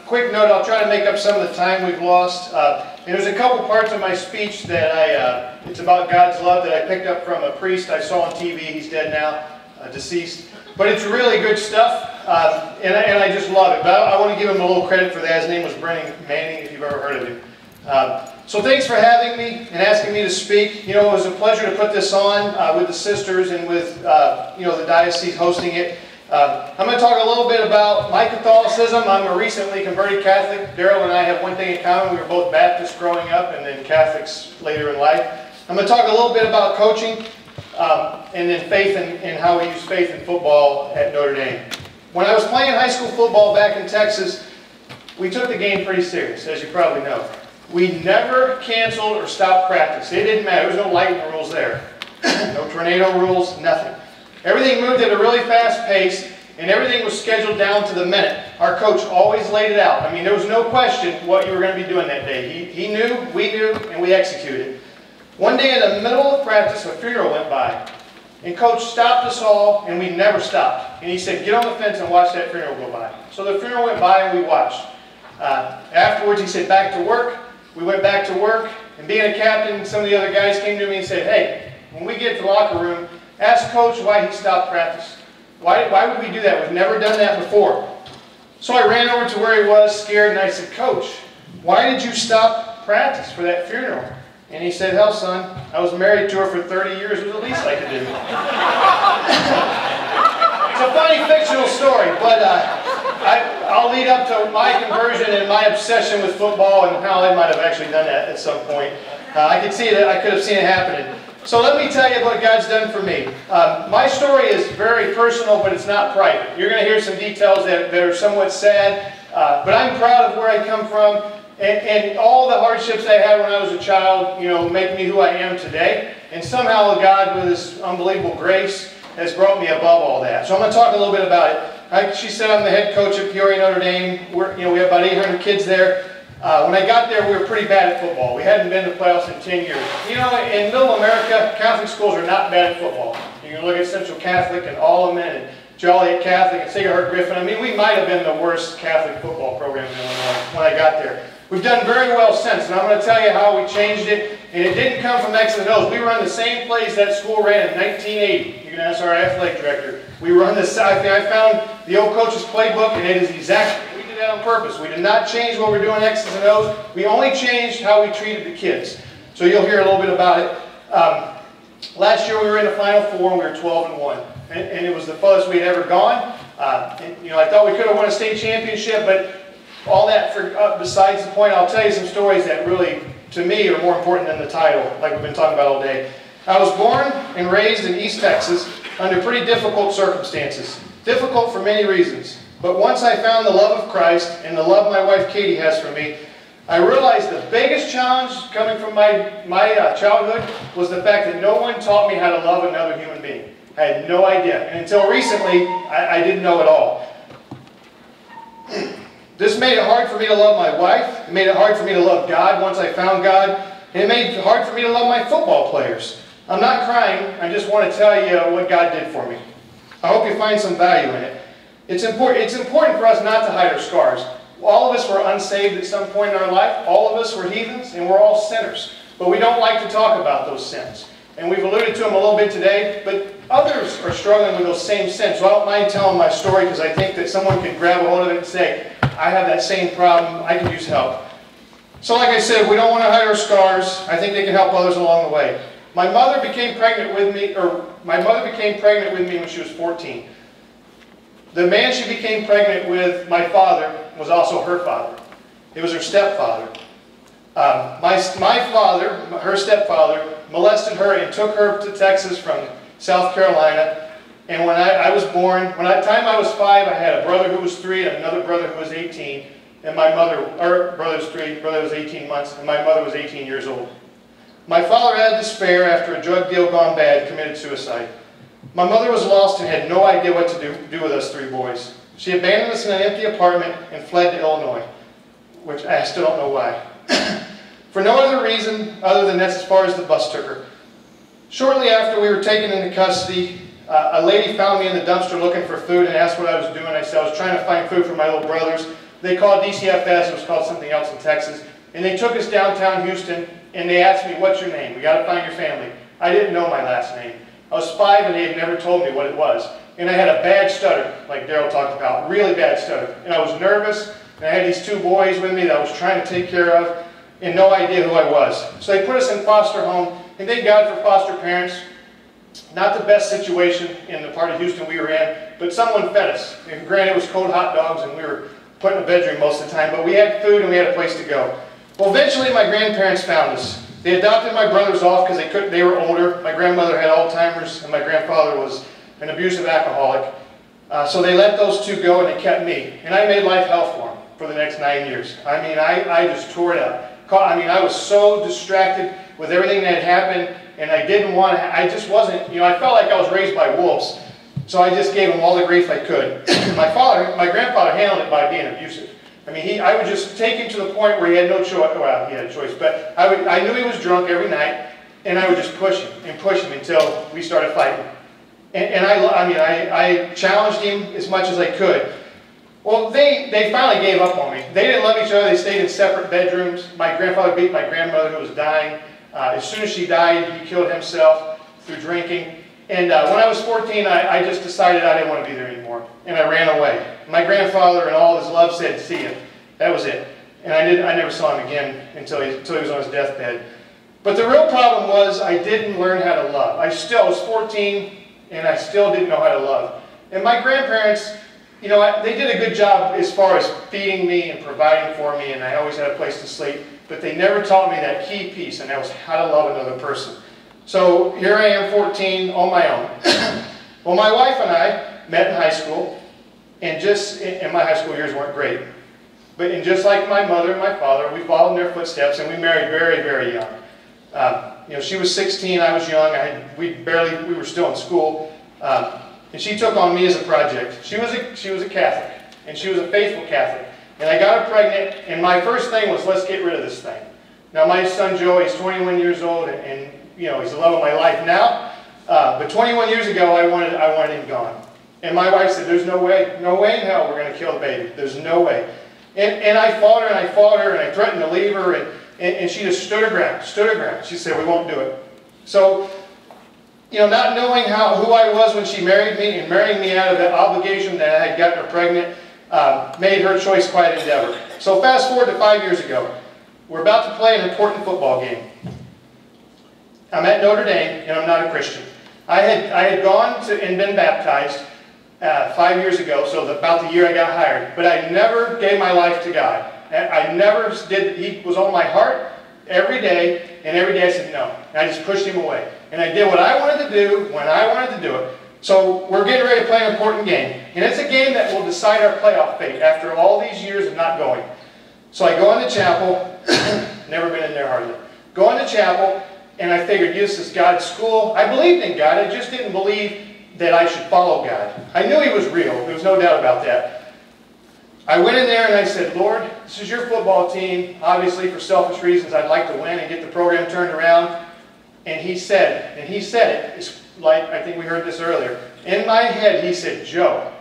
Quick note, I'll try to make up some of the time we've lost. And there's a couple parts of my speech that it's about God's love that I picked up from a priest I saw on TV. He's dead now, deceased. But it's really good stuff, and I just love it. But I want to give him a little credit for that. His name was Brennan Manning, if you've ever heard of him. So thanks for having me and asking me to speak. You know, it was a pleasure to put this on with the sisters and with the diocese hosting it. I'm going to talk a little bit about my Catholicism. I'm a recently converted Catholic. Daryl and I have one thing in common. We were both Baptists growing up and then Catholics later in life. I'm going to talk a little bit about coaching and then faith and how we use faith in football at Notre Dame. When I was playing high school football back in Texas, we took the game pretty serious, as you probably know. We never canceled or stopped practice. It didn't matter. There was no lightning rules there. No tornado rules, nothing. Everything moved at a really fast pace, and everything was scheduled down to the minute. Our coach always laid it out. I mean, there was no question what you were going to be doing that day. He knew, we knew, and we executed. One day in the middle of practice, a funeral went by, and Coach stopped us all, and we never stopped. And he said, get on the fence and watch that funeral go by. So the funeral went by, and we watched. Afterwards, he said, back to work. We went back to work, and being a captain, some of the other guys came to me and said, hey, when we get to the locker room, ask Coach why he stopped practice. Why would we do that? We've never done that before. So I ran over to where he was, scared, and I said, Coach, why did you stop practice for that funeral? And he said, hell, son, I was married to her for 30 years. It was the least I could do. It's a funny fictional story, but I'll lead up to my conversion and my obsession with football and how I might have actually done that at some point. I could see that. I could have seen it happening. So let me tell you what God's done for me. My story is very personal, but it's not private. You're going to hear some details that are somewhat sad, but I'm proud of where I come from. And all the hardships I had when I was a child, make me who I am today. And somehow God, with His unbelievable grace, has brought me above all that. So I'm going to talk a little bit about it. She said I'm the head coach at Peoria Notre Dame. We have about 800 kids there. When I got there, we were pretty bad at football. We hadn't been to playoffs in 10 years. In Middle America, Catholic schools are not bad at football. You can look at Central Catholic and Alleman and Joliet Catholic and Sacred Heart Griffin. I mean, we might have been the worst Catholic football program in Illinois when I got there. We've done very well since, and I'm going to tell you how we changed it. And it didn't come from X and O's. We run the same plays that school ran in 1980. You can ask our athletic director. We run this. I found the old coach's playbook, and it is exactly. We did that on purpose. We did not change what we're doing X's and O's. We only changed how we treated the kids. So you'll hear a little bit about it. Last year we were in the Final Four, and we were 12-1, and it was the farthest we'd ever gone. I thought we could have won a state championship, but all that besides the point. I'll tell you some stories that really, to me, are more important than the title, like we've been talking about all day. I was born and raised in East Texas under pretty difficult circumstances. Difficult for many reasons. But once I found the love of Christ and the love my wife Katie has for me, I realized the biggest challenge coming from my childhood was the fact that no one taught me how to love another human being. I had no idea. And until recently, I didn't know at all. This made it hard for me to love my wife. It made it hard for me to love God once I found God. And it made it hard for me to love my football players. I'm not crying. I just want to tell you what God did for me. I hope you find some value in it. It's important for us not to hide our scars. All of us were unsaved at some point in our life. All of us were heathens, and we're all sinners. But we don't like to talk about those sins. And we've alluded to them a little bit today, but others are struggling with those same sins. So I don't mind telling my story because I think that someone can grab a hold of it and say, I have that same problem, I can use help. So like I said, we don't want to hide our scars. I think they can help others along the way. My mother became pregnant with me when she was 14. The man she became pregnant with, my father, was also her father. It was her stepfather. My father, her stepfather, molested her and took her to Texas from South Carolina. And when I was born, by the time I was 5, I had a brother who was 3 and another brother who was 18. And my mother, our brother was 3, brother was 18 months, and my mother was 18 years old. My father had despair after a drug deal gone bad, committed suicide. My mother was lost and had no idea what to do with us 3 boys. She abandoned us in an empty apartment and fled to Illinois, which I still don't know why. For no other reason other than that's as far as the bus took her. Shortly after we were taken into custody, a lady found me in the dumpster looking for food and asked what I was doing. I said I was trying to find food for my little brothers. They called DCFS, it was called something else in Texas, and they took us downtown Houston, and they asked me, what's your name? We got to find your family. I didn't know my last name. I was 5 and they had never told me what it was. And I had a bad stutter, like Daryl talked about, really bad stutter. And I was nervous, and I had these 2 boys with me that I was trying to take care of, and no idea who I was. So they put us in foster home, and thank God for foster parents. Not the best situation in the part of Houston we were in, but someone fed us. And granted, it was cold hot dogs, and we were put in a bedroom most of the time, but we had food and we had a place to go. Well, eventually my grandparents found us. They adopted my brothers off because they were older. My grandmother had Alzheimer's, and my grandfather was an abusive alcoholic. So they let those 2 go, and they kept me. And I made life hell for them for the next 9 years. I mean, I just tore it up. I mean, I was so distracted with everything that had happened, and I didn't want to, I just wasn't, you know, I felt like I was raised by wolves. So I just gave him all the grief I could. My grandfather handled it by being abusive. I mean, I would just take him to the point where he had no choice. Well, he had a choice, but I knew he was drunk every night, and I would just push him until we started fighting. And I challenged him as much as I could. Well, they finally gave up on me. They didn't love each other. They stayed in separate bedrooms. My grandfather beat my grandmother, who was dying. As soon as she died, he killed himself through drinking. And when I was 14, I just decided I didn't want to be there anymore. And I ran away. My grandfather and all his love said, see ya. That was it. And I never saw him again until he was on his deathbed. But the real problem was I didn't learn how to love. I was 14, and I still didn't know how to love. And my grandparents, you know, they did a good job as far as feeding me and providing for me, and I always had a place to sleep. But they never taught me that key piece, and that was how to love another person. So here I am, 14, on my own. Well, my wife and I met in high school, and my high school years weren't great. But just like my mother and my father, we followed in their footsteps, and we married very, very young. You know, she was 16, I was young. We were still in school, and she took on me as a project. She was a Catholic, and she was a faithful Catholic. And I got her pregnant, and my first thing was, let's get rid of this thing. Now, my son Joey is 21 years old, and you know, he's the love of my life now. But 21 years ago, I wanted him gone. And my wife said, there's no way in hell we're going to kill the baby. There's no way. And I fought her, and I threatened to leave her, and she just stood her ground. She said, we won't do it. So, you know, not knowing who I was when she married me, and marrying me out of that obligation that I had gotten her pregnant, made her choice quite an endeavor. So fast forward to 5 years ago. We're about to play an important football game. I'm at Notre Dame, and I'm not a Christian. I had gone to and been baptized 5 years ago, so about the year I got hired. But I never gave my life to God. I never did. He was on my heart every day, and every day I said no. And I just pushed him away. And I did what I wanted to do when I wanted to do it. So we're getting ready to play an important game. And it's a game that will decide our playoff fate after all these years of not going. So I go into chapel. Never been in there hardly. Go into chapel, and I figured this is God's school. I believed in God. I just didn't believe that I should follow God. I knew He was real. There was no doubt about that. I went in there and I said, Lord, this is your football team. Obviously, for selfish reasons, I'd like to win and get the program turned around. And He said it, it's like, I think we heard this earlier. In my head, He said, Joe.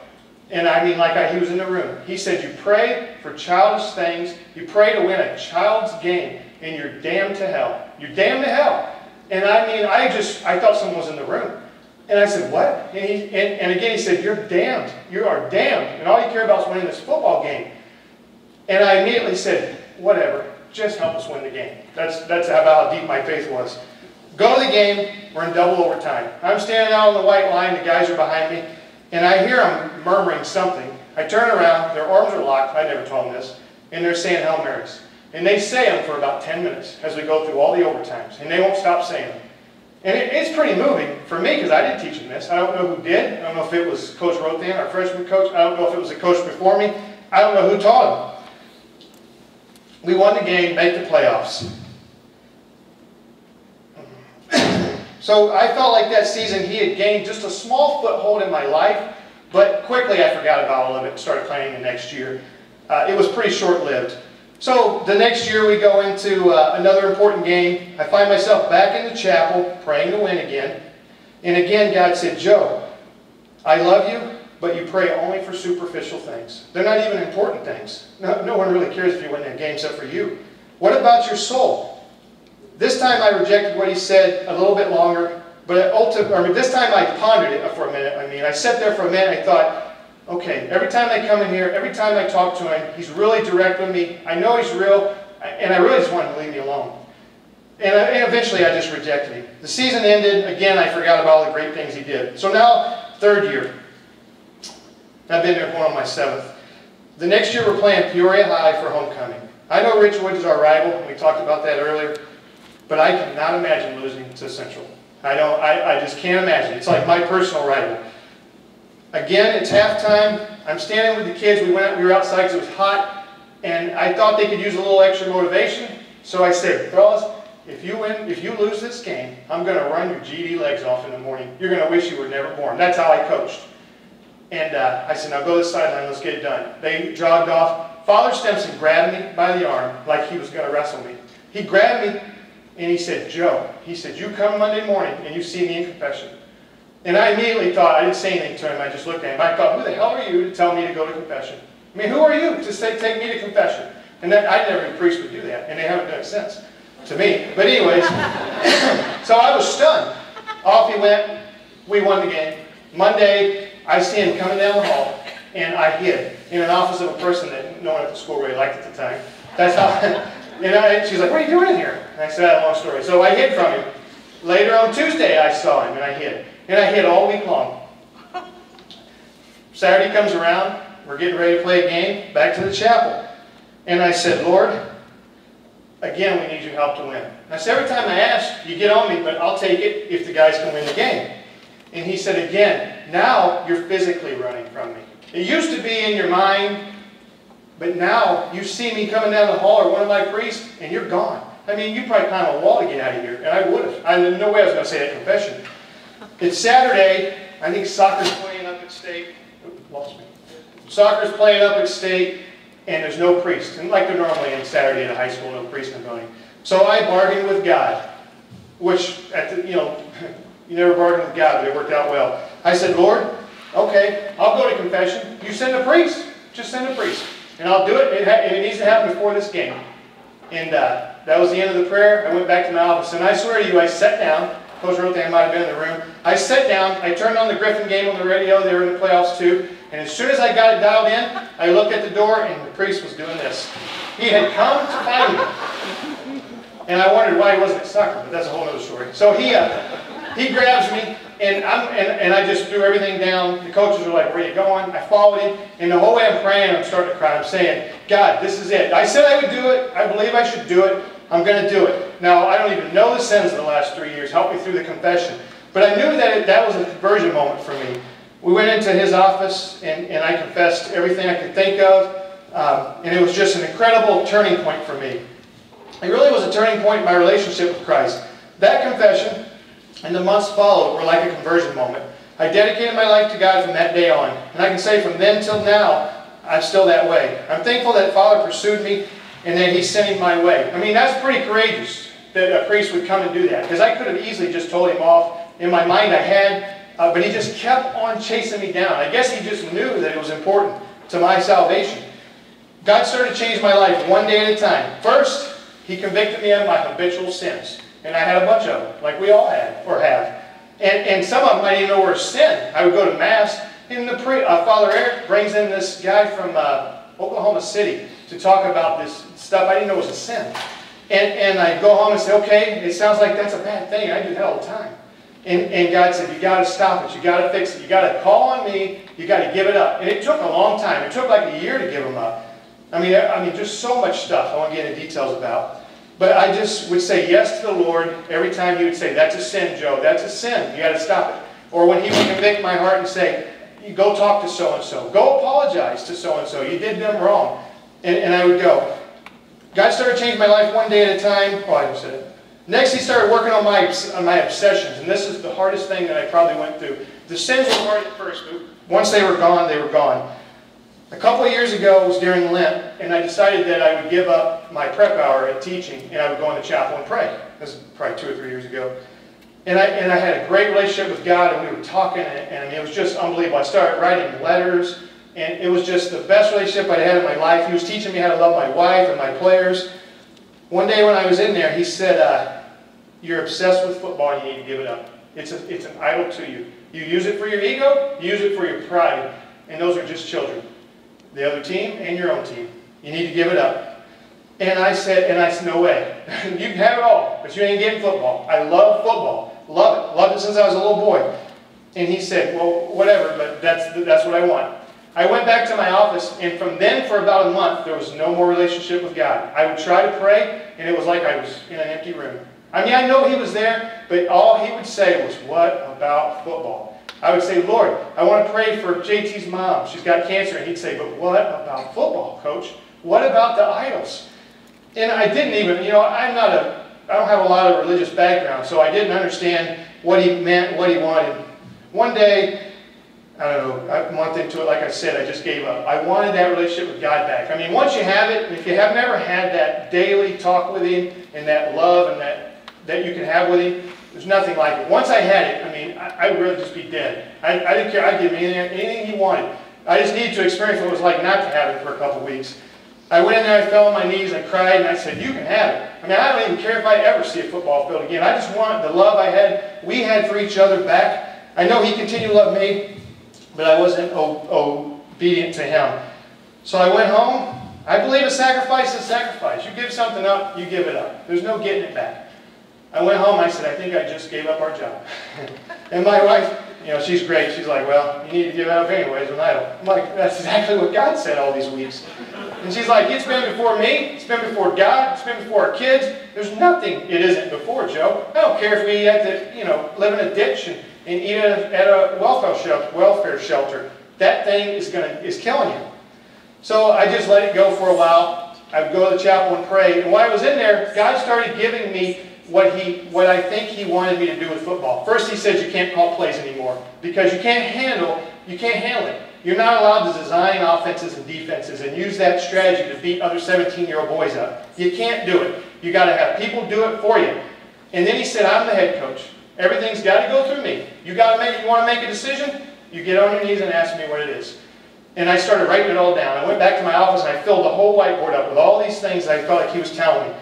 And I mean, like he was in the room. He said, you pray for childish things. You pray to win a child's game, and you're damned to hell. You're damned to hell. And I mean, I thought someone was in the room. And I said, what? And again, he said, you're damned. You are damned. And all you care about is winning this football game. And I immediately said, whatever. Just help us win the game. That's about how deep my faith was. Go to the game. We're in double overtime. I'm standing out on the white line. The guys are behind me. And I hear them murmuring something. I turn around. Their arms are locked. I never told them this. And they're saying Hail Marys. And they say them for about 10 minutes as we go through all the overtimes. And they won't stop saying them. And it's pretty moving for me because I didn't teach them this. I don't know who did. I don't know if it was Coach Rothan, our freshman coach. I don't know if it was a coach before me. I don't know who taught them. We won the game, make the playoffs. So I felt like that season he had gained just a small foothold in my life, but quickly I forgot about all of it and started playing the next year. It was pretty short-lived. So the next year we go into another important game. I find myself back in the chapel praying to win again. And again God said, Joe, I love you. but you pray only for superficial things. They're not even important things. No one really cares if you win that game except for you. What about your soul? This time I rejected what he said a little bit longer, but this time I pondered it for a minute. I sat there for a minute and I thought, okay, every time I come in here, every time I talk to him, he's really direct with me. I know he's real, and I really just want him to leave me alone. And eventually I just rejected him. The season ended. Again, I forgot about all the great things he did. So now, third year. I've been there going on my 7th. The next year we're playing Peoria High for homecoming. I know Rich Wood is our rival. We talked about that earlier. But I cannot imagine losing to Central. I just can't imagine. It's like my personal rival. Again, it's halftime. I'm standing with the kids. We were outside because it was hot. And I thought they could use a little extra motivation. So I said, fellas, if you lose this game, I'm going to run your GD legs off in the morning. You're going to wish you were never born. That's how I coached. And I said, now go to the sideline, let's get it done. They jogged off. Father Stimson grabbed me by the arm like he was going to wrestle me. He grabbed me and he said, Joe, he said, you come Monday morning and you see me in confession. And I immediately thought, I didn't say anything to him, I just looked at him. I thought, who the hell are you to tell me to go to confession? I mean, who are you to say, take me to confession? And I never knew a priest would do that, and they haven't done it since, to me. But anyways, so I was stunned. Off he went. We won the game. Monday, I see him coming down the hall, and I hid in an office of a person that no one at the school really liked at the time. That's how. She's like, what are you doing in here? And I said, that's a long story. So I hid from him. Later on Tuesday, I saw him, and I hid. And I hid all week long. Saturday comes around. We're getting ready to play a game. Back to the chapel. And I said, Lord, again, we need your help to win. And I said, every time I ask, you get on me, but I'll take it if the guys can win the game. And he said again, now you're physically running from me. It used to be in your mind, but now you see me coming down the hall or one of my priests, and you're gone. I mean, you probably climbed a wall to get out of here, and I would have. There's no way I was going to say that confession. It's Saturday. I think soccer's playing up at state. Lost me. Soccer's playing up at state, and there's no priest. And like they're normally in Saturday at a high school, no priest in the building. So I bargained with God, which, you never bargain with God, but it worked out well. I said, Lord, okay, I'll go to confession. You send a priest. Just send a priest. And I'll do it. It needs to happen before this game. And that was the end of the prayer. I went back to my office. And I swear to you, I sat down. Coach wrote that I might have been in the room. I sat down. I turned on the Griffin game on the radio. They were in the playoffs too. And as soon as I got it dialed in, I looked at the door and the priest was doing this. He had come to find me. And I wondered why he wasn't at soccer, but that's a whole other story. So he grabs me, and I just threw everything down. The coaches were like, where are you going? I followed him, and the whole way I'm praying, I'm starting to cry. I'm saying, God, this is it. I said I would do it. I believe I should do it. I'm going to do it. Now, I don't even know the sins of the last 3 years. Help me through the confession. But I knew that that was a conversion moment for me. We went into his office, and I confessed everything I could think of. And it was just an incredible turning point for me. It really was a turning point in my relationship with Christ. That confession and the months followed were like a conversion moment. I dedicated my life to God from that day on. And I can say from then till now, I'm still that way. I'm thankful that Father pursued me and that He sent Him my way. I mean, that's pretty courageous that a priest would come and do that. Because I could have easily just told him off. In my mind I had, but he just kept on chasing me down. I guess he just knew that it was important to my salvation. God started to change my life one day at a time. First, He convicted me of my habitual sins. And I had a bunch of them, like we all had, or have. And some of them I didn't even know were sin. I would go to Mass, and Father Eric brings in this guy from Oklahoma City to talk about this stuff I didn't know was a sin. And I'd go home and say, okay, it sounds like that's a bad thing. I do that all the time. And God said, you got to stop it. You got to fix it. You got to call on me. You got to give it up. And it took a long time. It took like a year to give them up. I mean, just so much stuff I won't get into details about. But I just would say yes to the Lord every time He would say, that's a sin, Joe. That's a sin. You got to stop it. Or when He would convict my heart and say, go talk to so-and-so. Go apologize to so-and-so. You did them wrong. And I would go. God started changing my life one day at a time. Oh, I just said it. Next, He started working on my obsessions. And this is the hardest thing that I probably went through. The sins were hard at first, but once they were gone, they were gone. A couple of years ago, it was during Lent, and I decided that I would give up my prep hour at teaching, and I would go into chapel and pray. This is probably 2 or 3 years ago. And I had a great relationship with God, and we were talking, and I mean, it was just unbelievable. I started writing letters, and it was just the best relationship I'd had in my life. He was teaching me how to love my wife and my players. One day when I was in there, he said, you're obsessed with football, and you need to give it up. It's an idol to you. You use it for your ego, you use it for your pride, and those are just children. The other team and your own team. You need to give it up. And I said, no way. You can have it all, but you ain't getting football. I love football. Love it. Loved it since I was a little boy. And he said, well, whatever, but that's what I want. I went back to my office, and from then for about a month, there was no more relationship with God. I would try to pray, and it was like I was in an empty room. I mean, I know he was there, but all he would say was, what about football? I would say, Lord, I want to pray for JT's mom. She's got cancer. And he'd say, but what about football, Coach? What about the idols? And I didn't even, I don't have a lot of religious background, so I didn't understand what he meant, what he wanted. One day, I don't know, a month into it, like I said, I just gave up. I wanted that relationship with God back. I mean, once you have it, if you have never had that daily talk with Him and that love and that you can have with Him, there's nothing like it. Once I had it, I mean, I would really just be dead. I didn't care. I'd give Him anything He wanted. I just needed to experience what it was like not to have it for a couple weeks. I went in there, I fell on my knees, I cried, and I said, you can have it. I mean, I don't even care if I ever see a football field again. I just want the love we had for each other back. I know He continued to love me, but I wasn't obedient to Him. So I went home. I believe a sacrifice is a sacrifice. You give something up, you give it up. There's no getting it back. I went home, I said, I think I just gave up our job. And my wife, she's great. She's like, well, you need to give it up anyways, an idol. I'm like, that's exactly what God said all these weeks. And she's like, it's been before me, it's been before God, it's been before our kids. There's nothing it isn't before, Joe. I don't care if we have to, live in a ditch and eat at a welfare shelter. That thing is killing you. So I just let it go for a while. I would go to the chapel and pray. And while I was in there, God started giving me what I think He wanted me to do with football. First, He said you can't call plays anymore because you can't handle it. You're not allowed to design offenses and defenses and use that strategy to beat other 17-year-old boys up. You can't do it. You got to have people do it for you. And then He said, I'm the head coach. Everything's got to go through me. You want to make a decision? You get on your knees and ask me what it is. And I started writing it all down. I went back to my office and I filled the whole whiteboard up with all these things that I felt like He was telling me.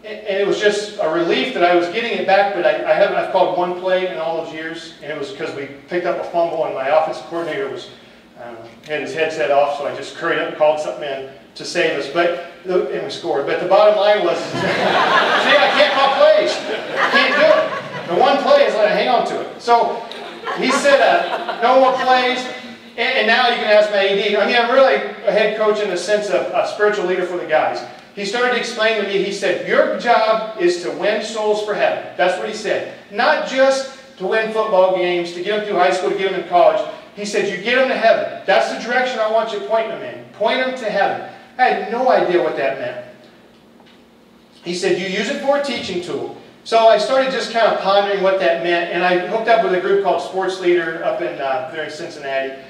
And it was just a relief that I was getting it back, but I've called one play in all those years, and it was because we picked up a fumble, and my offensive coordinator had his headset off, so I just hurried up and called something in to save us, and we scored. But the bottom line was, see, I can't call plays. I can't do it. The one play is that I hang on to it. So he said, no more plays, and now you can ask my AD. I mean, I'm really a head coach in the sense of a spiritual leader for the guys. He started to explain to me, he said, your job is to win souls for heaven. That's what he said. Not just to win football games, to get them through high school, to get them in college. He said, you get them to heaven. That's the direction I want you to point them in. Point them to heaven. I had no idea what that meant. He said, you use it for a teaching tool. So I started just kind of pondering what that meant, and I hooked up with a group called Sports Leader up there in Cincinnati.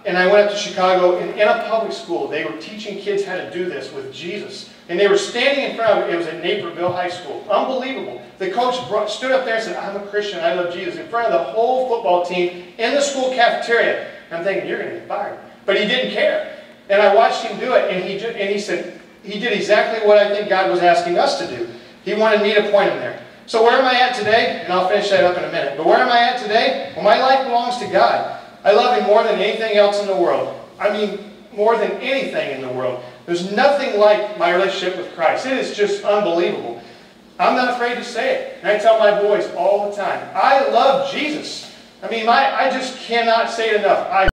And I went up to Chicago, and in a public school, they were teaching kids how to do this with Jesus. And they were standing in front of it. It was at Naperville High School. Unbelievable. The coach stood up there and said, I'm a Christian, I love Jesus, in front of the whole football team in the school cafeteria. And I'm thinking, you're going to get fired. But he didn't care. And I watched him do it, and he said, he did exactly what I think God was asking us to do. He wanted me to point him there. So where am I at today? And I'll finish that up in a minute. But where am I at today? Well, my life belongs to God. I love Him more than anything else in the world. I mean, more than anything in the world. There's nothing like my relationship with Christ. It is just unbelievable. I'm not afraid to say it. And I tell my boys all the time, I love Jesus. I mean, I just cannot say it enough.